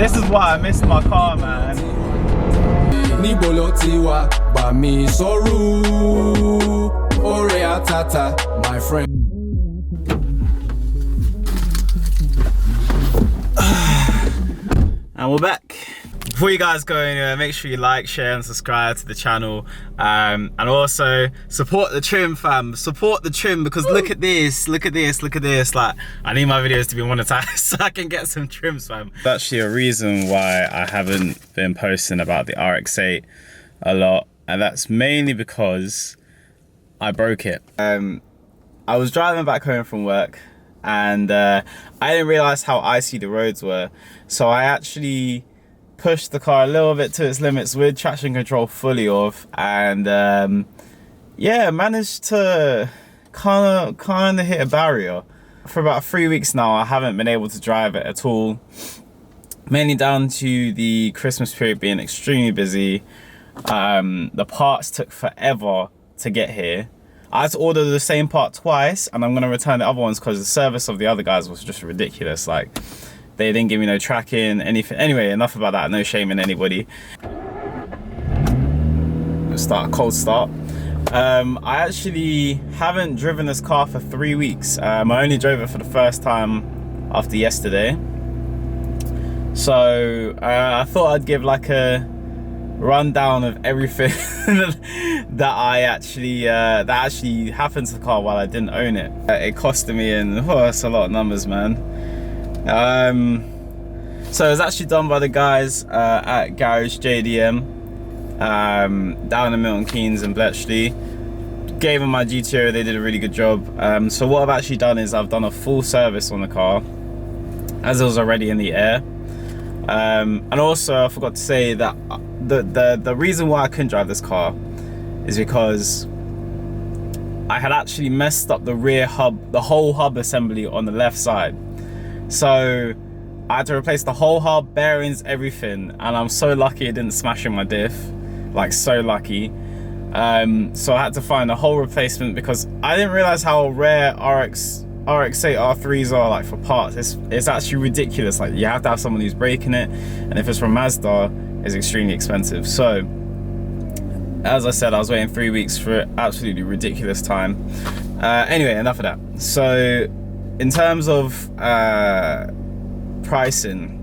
This is why I missed my car, man. Nibolotiwa, Bami, Soro, Orea Tata, my friend. And we're back. Before you guys go anywhere, make sure you like, share and subscribe to the channel, and also support the trim, fam. Support the trim, because look at this, look at this, look at this. Like, I need my videos to be monetized so I can get some trims, fam. That's actually a reason why I haven't been posting about the RX8 a lot, and that's mainly because I broke it. I was driving back home from work, and I didn't realize how icy the roads were, so I actually pushed the car a little bit to its limits with traction control fully off, and yeah, managed to kind of hit a barrier. For about 3 weeks now, I haven't been able to drive it at all, mainly down to the Christmas period being extremely busy. The parts took forever to get here. I had to order the same part twice, and I'm going to return the other ones because the service of the other guys was just ridiculous. Like, they didn't give me no tracking, anything. Anyway, enough about that. No shaming anybody. Cold start. I actually haven't driven this car for 3 weeks. I only drove it for the first time after yesterday. So I thought I'd give like a rundown of everything that actually happened to the car while I didn't own it. It costed me, and that's a lot of numbers, man. So it was actually done by the guys at Garage JDM down in Milton Keynes and Bletchley. Gave them my GTO, they did a really good job. So what I've actually done is I've done a full service on the car as it was already in the air. And also I forgot to say that the reason why I couldn't drive this car is because I had actually messed up the rear hub, the whole hub assembly on the left side. So I had to replace the whole hub, bearings, everything, and I'm so lucky it didn't smash in my diff, like so lucky. So I had to find a whole replacement because I didn't realize how rare RX8 R3s are like for parts. It's actually ridiculous. Like, you have to have someone who's breaking it, and if it's from Mazda, it's extremely expensive. So as I said, I was waiting 3 weeks for an absolutely ridiculous time. Anyway, enough of that. So in terms of pricing,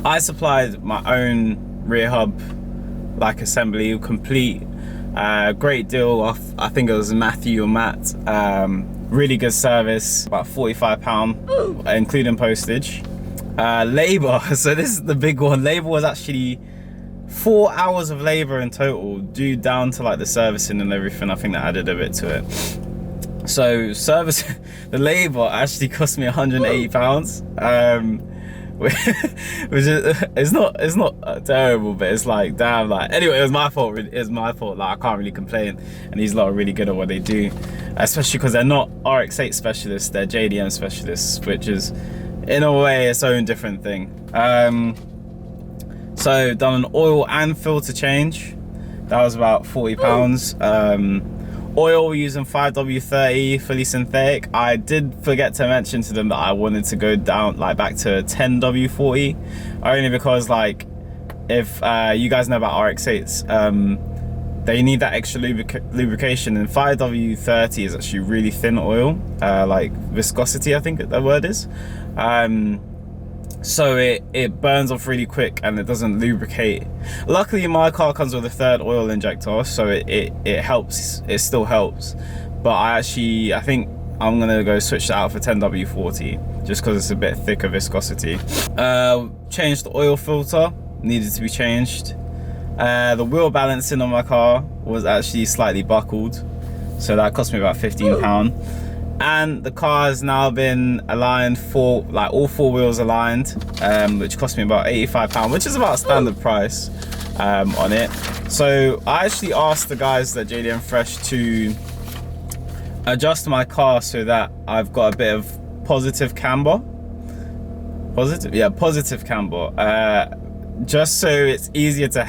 I supplied my own rear hub like assembly, complete. Great deal off, I think it was Matthew or Matt. Really good service, about £45 including postage. Labor, so this is the big one. Labor was actually 4 hours of labor in total, due down to like the servicing and everything. I think that added a bit to it. So service, the labor actually cost me £180, which is it's not terrible, but it's like, damn, like, anyway, it was my fault. It's my fault. Like, I can't really complain, and these lot are really good at what they do, especially because they're not RX8 specialists, they're JDM specialists, which is in a way its own different thing. So done an oil and filter change. That was about £40. Oil, we're using 5W30 fully synthetic. I did forget to mention to them that I wanted to go down like back to 10W40, only because, like, if you guys know about RX8s, they need that extra lubrication, and 5W30 is actually really thin oil, like viscosity, I think the word is. So it burns off really quick and it doesn't lubricate. Luckily my car comes with a third oil injector, so it helps, it still helps. But I think I'm gonna go switch that out for 10W40 just because it's a bit thicker viscosity. Changed the oil filter, needed to be changed. The wheel balancing on my car was actually slightly buckled, so that cost me about £15. And the car has now been aligned for, like, all four wheels aligned, which cost me about £85, which is about standard price on it. So I actually asked the guys at JDM Fresh to adjust my car so that I've got a bit of positive camber. Positive camber. Just so it's easier to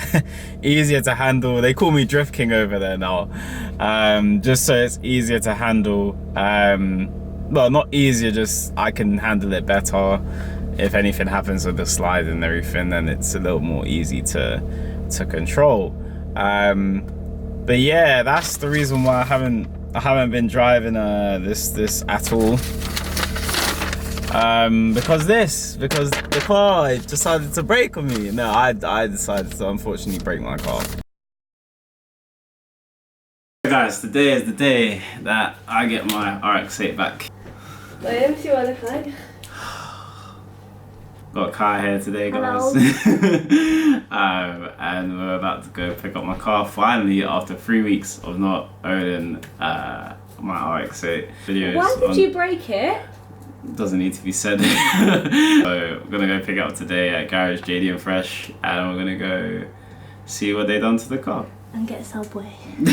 handle. They call me Drift King over there now. Just so it's easier to handle. Well, not easier, just I can handle it better. if anything happens with the slide and everything, then it's a little more easy to control. But yeah, that's the reason why I haven't been driving this at all. Because the car decided to brake on me. No, I decided to unfortunately brake my car. Guys, today is the day that I get my RX8 back. Got a car here today, guys. And we're about to go pick up my car finally after 3 weeks of not owning my RX8. Videos. Why did you break it? Doesn't need to be said. So we're gonna go pick it up today at Garage JD and Fresh, and we're gonna go see what they done to the car. And get a Subway. we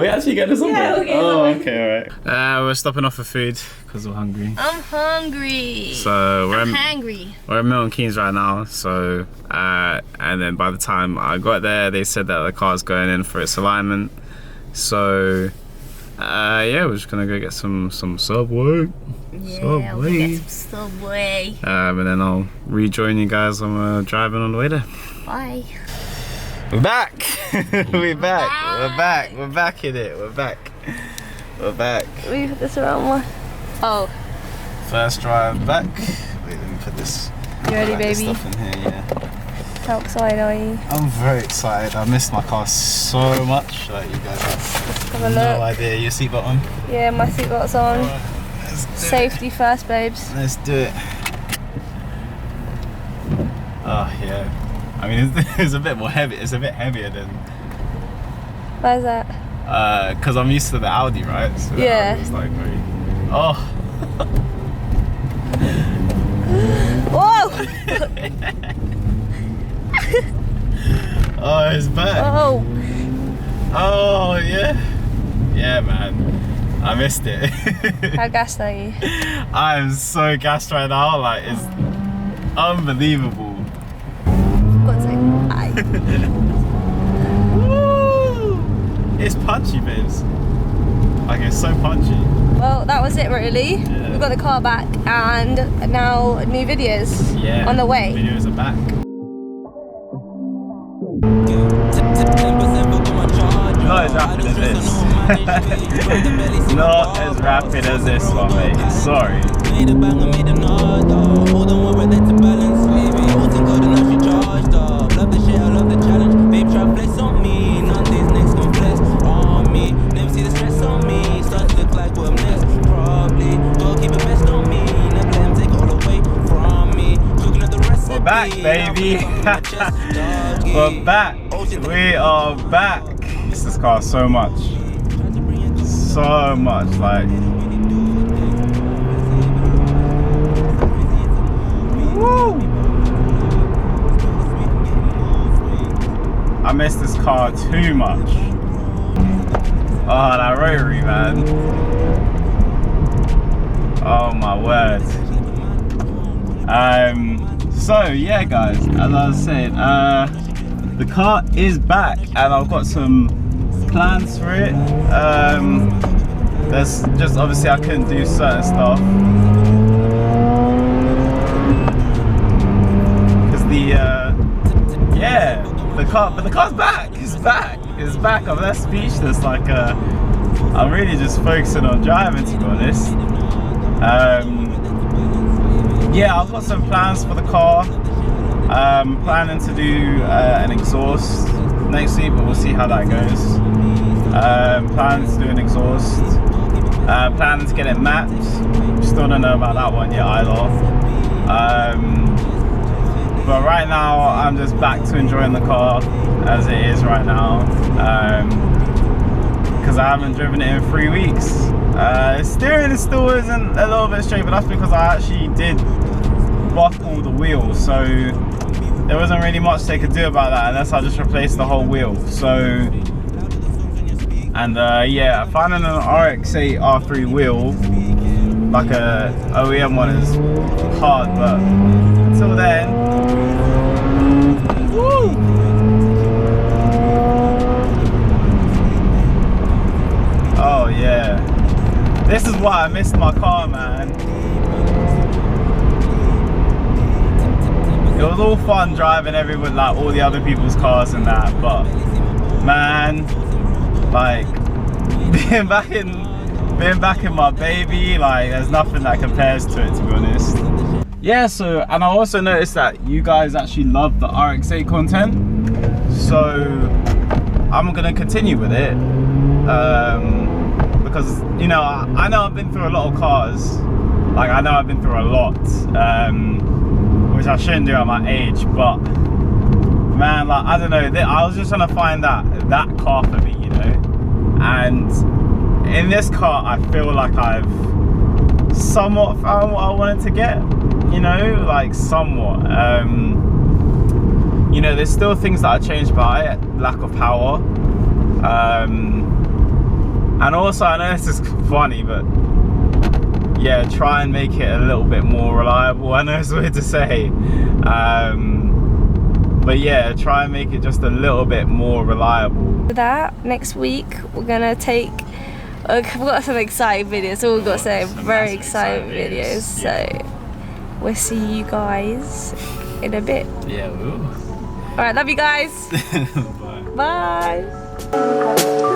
actually get a Subway? Yeah, we'll get okay, alright. We're stopping off for food because we're hungry. I'm hungry. So we're hungry. We're in Milton Keynes right now. So and then by the time I got there, they said that the car's going in for its alignment. So yeah, we're just gonna go get some Subway. Yeah, we'll get some Subway. And then I'll rejoin you guys when we're driving on the way there. Bye. We're back. We're back. We're back. We're back in it. We're back. We're back. We put this around one. Oh. First drive back. Wait, let me put this. You ready, baby? Stuff in here, yeah. How excited are you? I'm very excited. I missed my car so much. Like, you guys have no idea. Your seatbelt on? Yeah, my seatbelt's on. Right, Safety first, babes. Let's do it. Oh yeah. I mean, it's a bit more heavy. It's a bit heavier than. Why's that? Because I'm used to the Audi, right? So yeah. It's like very. Oh. Whoa! Oh, it's back. Oh. Oh yeah. Yeah, man. I missed it. How gassed are you? I am so gassed right now. Like, it's unbelievable. Woo! It's punchy, babes. Like, it's so punchy. Well, that was it really. Yeah. We've got the car back and now new videos on the way. Videos are back. Not as rapid as this. Not as rapid as this one, mate. Sorry. We're back, baby. We're back. We are back. This car so much. So much, like. Woo! I miss this car too much. Oh, that rotary, man. Oh my word. So yeah, guys, as I was saying, the car is back, and I've got some plans for it. There's just obviously I couldn't do certain stuff because the car's back. It's back. It's back. I'm less speechless. Like I'm really just focusing on driving, to be honest. Yeah, I've got some plans for the car. Planning to do an exhaust next week, but we'll see how that goes. Planning to do an exhaust. Planning to get it mapped. Still don't know about that one yet either. But right now, I'm just back to enjoying the car as it is right now. Because I haven't driven it in 3 weeks. Steering still isn't a little bit straight, but that's because I actually did buckle the wheel, so there wasn't really much they could do about that unless I just replaced the whole wheel. So, and yeah, finding an RX8 R3 wheel, like a OEM one, is hard, but until then, woo! Oh yeah, this is why I missed my car, man. it was all fun driving everyone, like all the other people's cars and that, but man, like being back in my baby, like there's nothing that compares to it, to be honest. Yeah, so, and I also noticed that you guys actually love the RX8 content, so I'm gonna continue with it, because, you know, I know I've been through a lot of cars, like I know I've been through a lot, which I shouldn't do at my age, but man, like, I don't know, I was just trying to find that car for me, you know, and in this car, I feel like I've somewhat found what I wanted to get, you know, like somewhat. You know, there's still things that I changed by it, lack of power. And also, I know this is funny, but yeah, try and make it a little bit more reliable. I know it's weird to say. But yeah, try and make it just a little bit more reliable. For that, next week, we're gonna take, we've got some exciting videos, so we've got some very exciting videos, so we'll see you guys in a bit. Yeah, we will. Alright, love you guys. Bye. Bye.